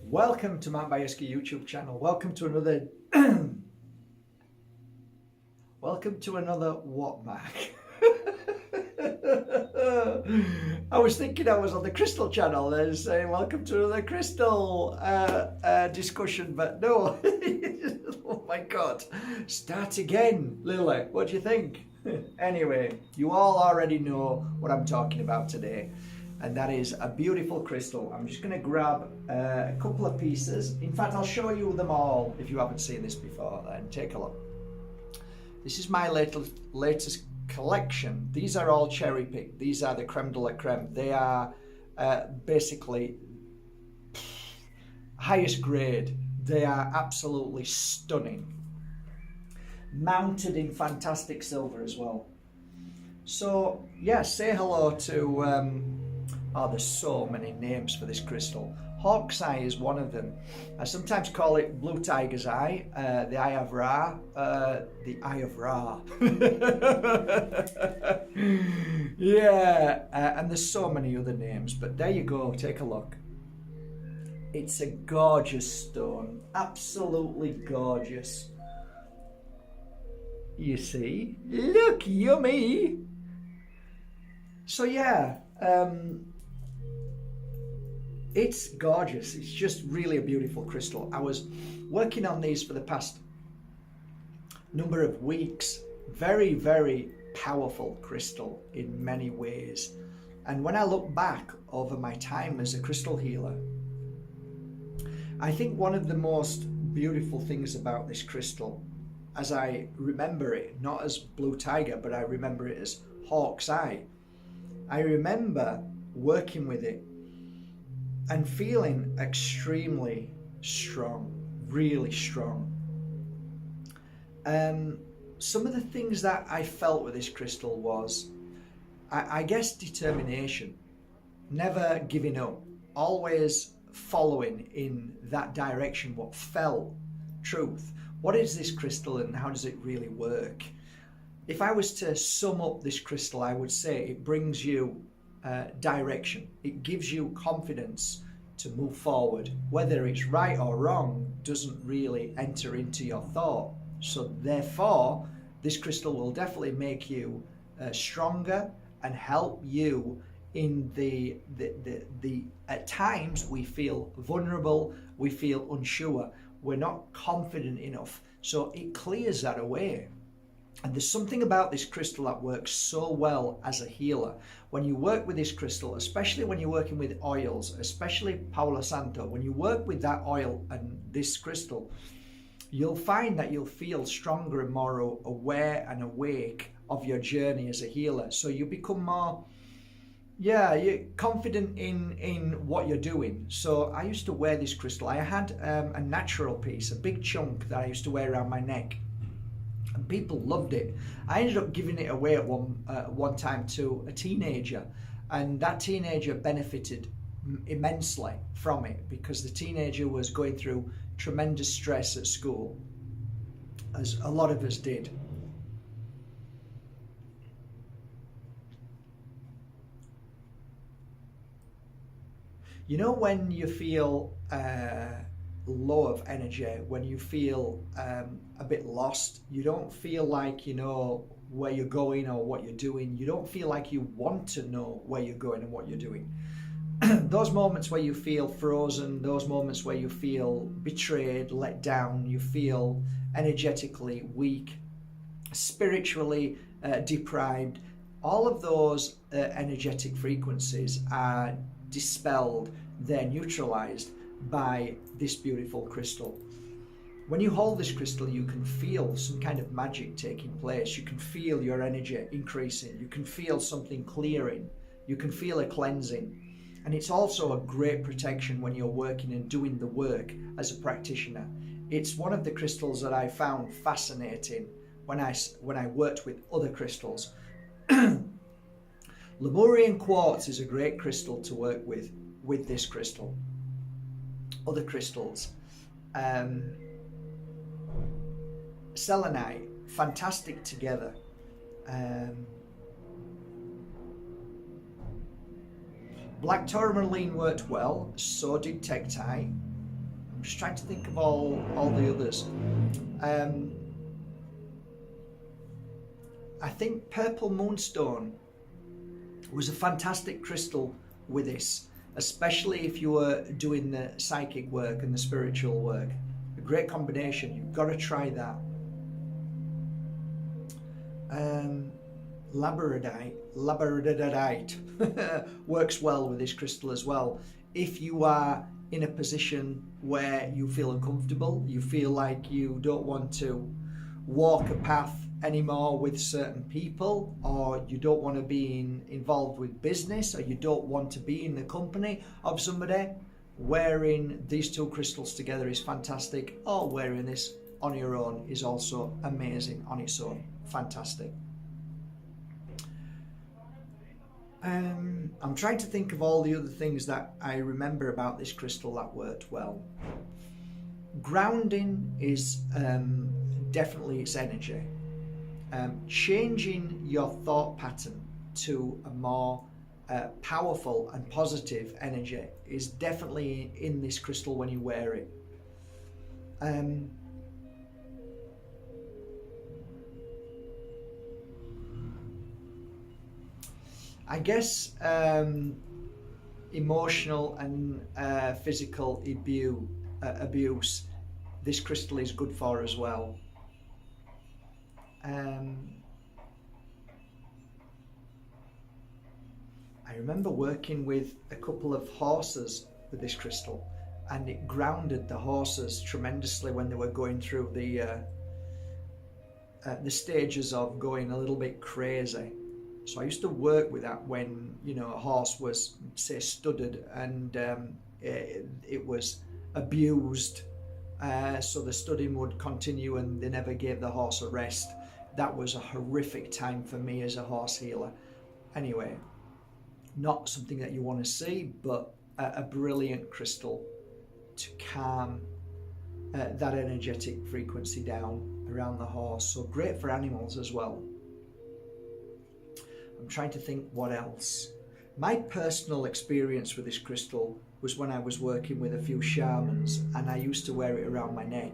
Welcome to my Bajerski YouTube channel. Welcome to another welcome to another what, Mac? I was thinking I was on the Crystal channel and saying welcome to another Crystal discussion, but no. Oh my god. Start again, Lily. What do you think? Anyway, you all already know what I'm talking about today. And that is a beautiful crystal. I'm just going to grab a couple of pieces. In fact, I'll show you them all if you haven't seen this before. Then take a look. This is my latest collection. These are all cherry picked. These are the creme de la creme. They are basically highest grade. They are absolutely stunning. Mounted in fantastic silver as well. So yeah, say hello to oh, there's so many names for this crystal. Hawk's Eye is one of them. I sometimes call it Blue Tiger's Eye, the Eye of Ra, the Eye of Ra. Yeah, and there's so many other names, but there you go, take a look. It's a gorgeous stone, absolutely gorgeous. You see? Look, yummy! So yeah, it's gorgeous. It's just really a beautiful crystal. I was working on these for the past number of weeks. Very, very powerful crystal in many ways. And when I look back over my time as a crystal healer, I think one of the most beautiful things about this crystal, as I remember it, not as Blue Tiger, but I remember it as Hawk's Eye. I remember working with it and feeling extremely strong, really strong. Some of the things that I felt with this crystal was, I guess, determination, never giving up, always following in that direction, what felt truth. What is this crystal and how does it really work? If I was to sum up this crystal, I would say it brings you direction. It gives you confidence to move forward. Whether it's right or wrong doesn't really enter into your thought. So therefore, this crystal will definitely make you stronger and help you in the at times we feel vulnerable, we feel unsure, we're not confident enough. So it clears that away. And there's something about this crystal that works so well as a healer. When you work with this crystal, especially when you're working with oils, especially Palo Santo, when you work with that oil and this crystal, you'll find that you'll feel stronger and more aware and awake of your journey as a healer. So you become more, you're confident in what you're doing. So I used to wear this crystal. I had a natural piece, a big chunk that I used to wear around my neck. And people loved it. I ended up giving it away at one time to a teenager, and that teenager benefited immensely from it because the teenager was going through tremendous stress at school, as a lot of us did. You know, when you feel low of energy, when you feel a bit lost, you don't feel like you know where you're going or what you're doing, you don't feel like you want to know where you're going and what you're doing. Those moments where you feel frozen, those moments where you feel betrayed, let down, you feel energetically weak, spiritually deprived, all of those energetic frequencies are dispelled, they're neutralized by this beautiful crystal. When you hold this crystal, you can feel some kind of magic taking place. You can feel your energy increasing. You can feel something clearing. You can feel a cleansing. And it's also a great protection when you're working and doing the work as a practitioner. It's one of the crystals that I found fascinating when I worked with other crystals. Lemurian quartz is a great crystal to work with this crystal. Other crystals, selenite, fantastic together. Black tourmaline worked well, so did tektite. just trying to think of all the others. I think Purple Moonstone was a fantastic crystal with this, especially if you were doing the psychic work and the spiritual work. A great combination. You've got to try that. Labradorite works well with this crystal as well. If you are in a position where you feel uncomfortable, you feel like you don't want to walk a path anymore with certain people, or you don't want to be involved with business, or you don't want to be in the company of somebody, wearing these two crystals together is fantastic, or wearing this on your own is also amazing on its own. Fantastic. I'm trying to think of all the other things that I remember about this crystal that worked well. Grounding is definitely its energy. Changing your thought pattern to a more powerful and positive energy is definitely in this crystal when you wear it. I guess emotional and physical abuse, this crystal is good for as well. I remember working with a couple of horses with this crystal, and it grounded the horses tremendously when they were going through the stages of going a little bit crazy. So I used to work with that when, you know, a horse was, say, studded and it was abused. So the studding would continue and they never gave the horse a rest. That was a horrific time for me as a horse healer. Anyway, not something that you want to see, but a brilliant crystal to calm that energetic frequency down around the horse. So great for animals as well. I'm trying to think what else. My personal experience with this crystal was when I was working with a few shamans, and I used to wear it around my neck.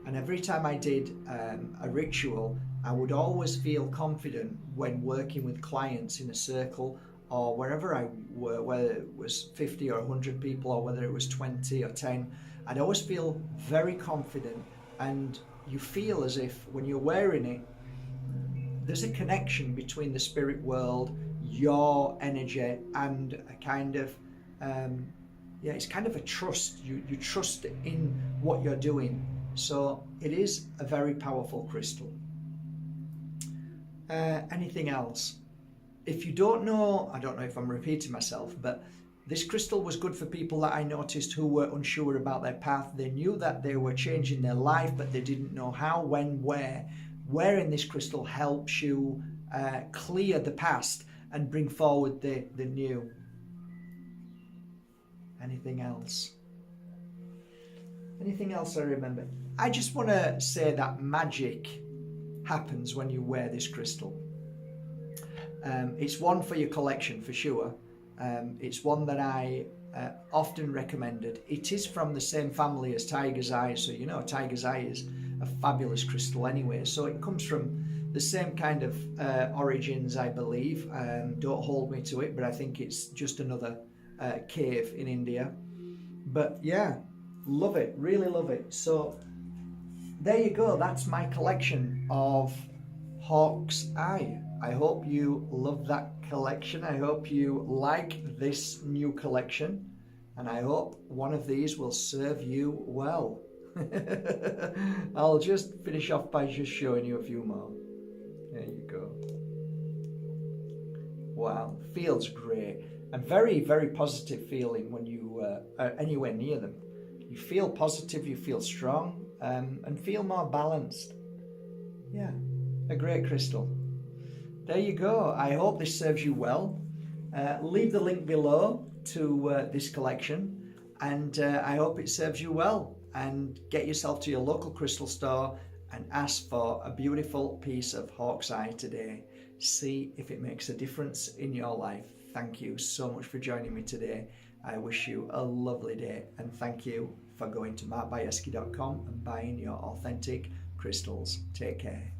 And every time I did a ritual, I would always feel confident when working with clients in a circle or wherever I were, whether it was 50 or 100 people or whether it was 20 or 10. I'd always feel very confident, and you feel as if when you're wearing it, there's a connection between the spirit world, your energy, and a kind of, it's kind of a trust. You trust in what you're doing. So it is a very powerful crystal. Anything else? If you don't know, I don't know if I'm repeating myself, but this crystal was good for people that I noticed who were unsure about their path. They knew that they were changing their life, but they didn't know how, when, where. Wearing this crystal helps you clear the past and bring forward the new. Anything else? Anything else I remember? I just want to say that magic happens when you wear this crystal. It's one for your collection for sure. It's one that I often recommended. It is from the same family as Tiger's Eye, so you know Tiger's Eye is a fabulous crystal anyway. So it comes from the same kind of origins, I believe. Don't hold me to it, but I think it's just another cave in India. But yeah, love it, really love it. So there you go, that's my collection of Hawk's Eye. I hope you love that collection. I hope you like this new collection, and I hope one of these will serve you well. I'll just finish off by just showing you a few more. There you go. Wow, feels great. And very, very positive feeling when you are anywhere near them. You feel positive, you feel strong, and feel more balanced. Yeah, a great crystal. There you go. I hope this serves you well. Leave the link below to this collection, and I hope it serves you well. And get yourself to your local crystal store and ask for a beautiful piece of Hawk's Eye today. See if it makes a difference in your life. Thank you so much for joining me today. I wish you a lovely day, and thank you for going to markbajerski.com and buying your authentic crystals. Take care.